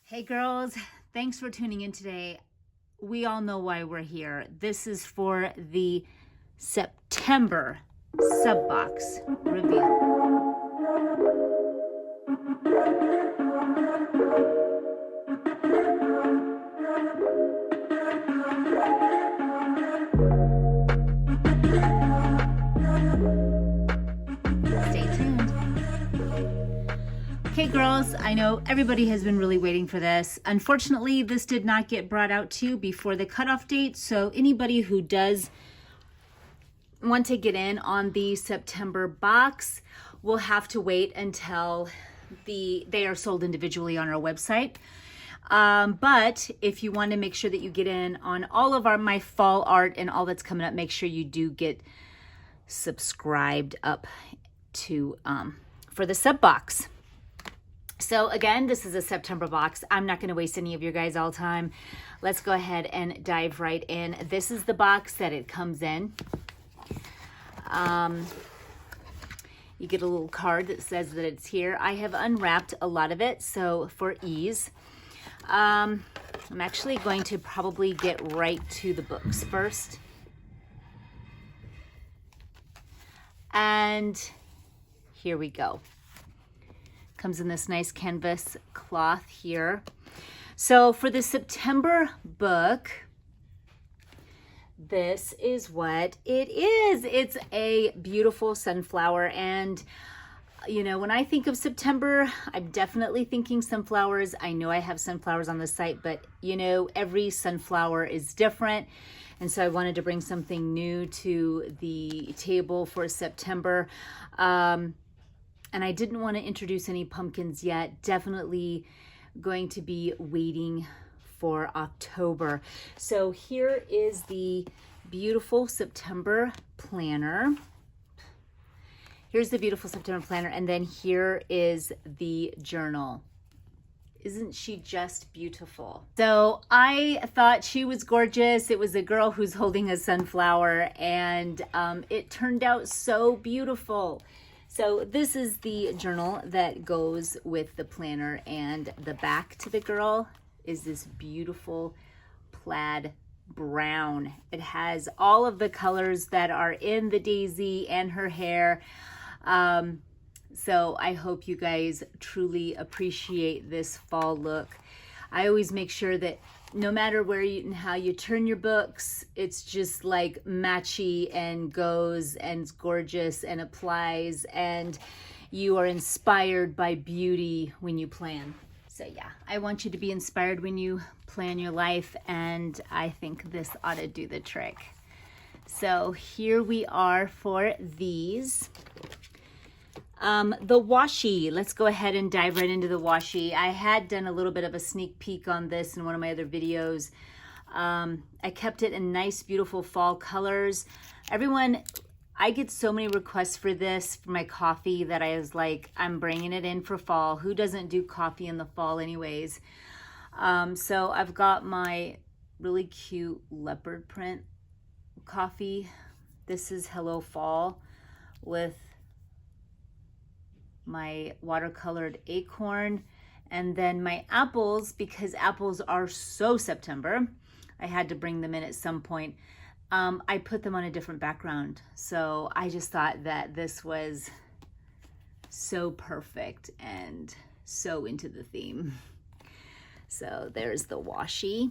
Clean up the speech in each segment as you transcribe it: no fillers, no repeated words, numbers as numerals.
Hey girls, thanks for tuning in today. We all know why we're here. This is for the September sub box review. Stay tuned. Okay girls, I know everybody has been really waiting for this. Unfortunately, this did not get brought out to you before the cutoff date, so anybody who does want to get in on the September box will have to wait until they are sold individually on our website. But if you want to make sure that you get in on all of my fall art and all that's coming up, make sure you do get subscribed up to for the sub box. So again, this is a September box. I'm not going to waste any of your guys' all time. Let's go ahead and dive right in. This is the box that it comes in. You get a little card that says that it's here. I have unwrapped a lot of it, so for ease. I'm actually going to probably get right to the books first. And here we go. Comes in this nice canvas cloth here. So for the September book, this is what it is. It's a beautiful sunflower, and you know, when I think of September, I'm definitely thinking sunflowers. I know I have sunflowers on the site, but you know, every sunflower is different. And so I wanted to bring something new to the table for September. And I didn't want to introduce any pumpkins yet. Definitely going to be waiting for October. So here is the beautiful September planner. Here's the beautiful September planner, and then here is the journal. Isn't she just beautiful? So I thought she was gorgeous. It was a girl who's holding a sunflower, and it turned out so beautiful. So this is the journal that goes with the planner, and the back to the girl is this beautiful plaid brown. It has all of the colors that are in the daisy and her hair. So I hope you guys truly appreciate this fall look. I always make sure that no matter where you and how you turn your books, it's just like matchy and goes and it's gorgeous and applies, and you are inspired by beauty when you plan. So yeah, I want you to be inspired when you plan your life, and I think this ought to do the trick. So here we are for these. The washi, let's go ahead and dive right into the washi. I had done a little bit of a sneak peek on this in one of my other videos. I kept it in nice, beautiful fall colors. Everyone, I get so many requests for this for my coffee that I was like, I'm bringing it in for fall. Who doesn't do coffee in the fall anyways? So I've got my really cute leopard print coffee. This is Hello Fall with my watercolored acorn, and then my apples, because apples are so September. I had to bring them in at some point. I put them on a different background. So I just thought that this was so perfect and so into the theme. So there's the washi.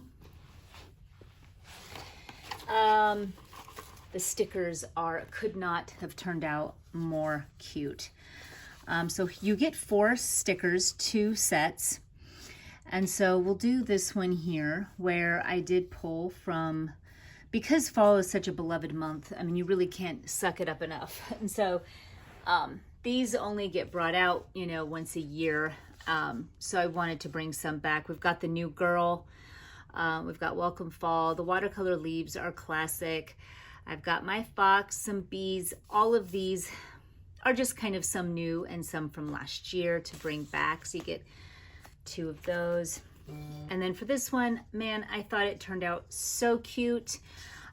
The stickers could not have turned out more cute. So you get 4 stickers, 2 sets. And so we'll do this one here where I did pull from, because fall is such a beloved month, I mean, you really can't suck it up enough. And so these only get brought out, you know, once a year. So I wanted to bring some back. We've got the New Girl. We've got Welcome Fall. The watercolor leaves are classic. I've got my fox, some bees. All of these are just kind of some new and some from last year to bring back. So you get 2 of those. And then for this one, man, I thought it turned out so cute.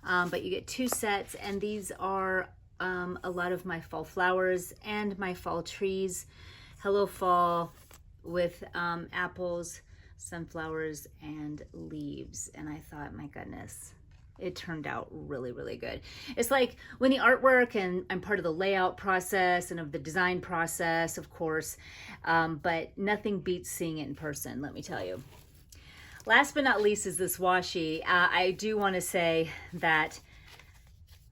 But you get 2 sets, and these are a lot of my fall flowers and my fall trees. Hello Fall with apples, sunflowers and leaves. And I thought, my goodness, it turned out really, really good. It's like when the artwork, and I'm part of the layout process and of the design process, of course, but nothing beats seeing it in person, let me tell you. Last but not least is this washi. I do want to say that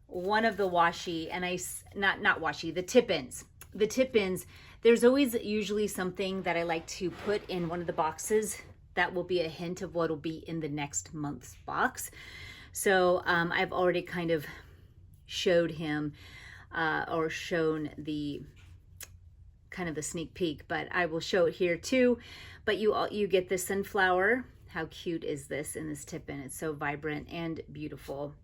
one of the washi, and not washi, the tip-ins. The tip-ins, there's always usually something that I like to put in one of the boxes that will be a hint of what will be in the next month's box. So I've already kind of showed him or shown the kind of the sneak peek, but I will show it here too. But you get the sunflower. How cute is this in this tip-in? It's so vibrant and beautiful.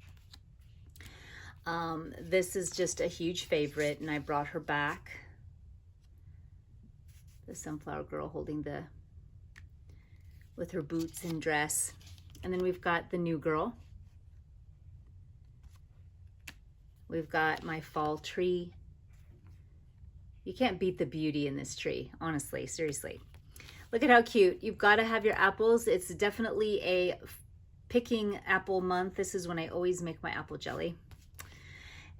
This is just a huge favorite, and I brought her back. The sunflower girl holding with her boots and dress. And then we've got the new girl. We've got my fall tree. You can't beat the beauty in this tree, honestly, seriously. Look at how cute. You've got to have your apples. It's definitely a picking apple month. This is when I always make my apple jelly.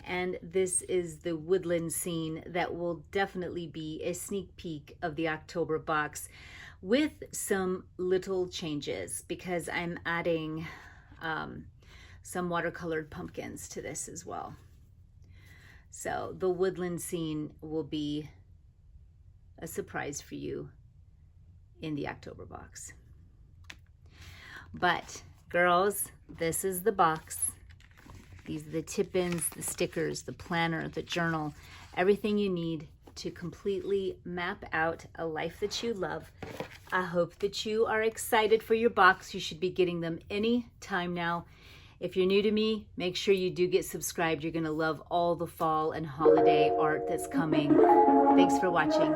And this is the woodland scene that will definitely be a sneak peek of the October box with some little changes, because I'm adding some watercolored pumpkins to this as well. So the woodland scene will be a surprise for you in the October box. But girls, this is the box. These are the tip-ins, the stickers, the planner, the journal, everything you need to completely map out a life that you love. I hope that you are excited for your box. You should be getting them any time now. If you're new to me, make sure you do get subscribed. You're gonna love all the fall and holiday art that's coming. Thanks for watching.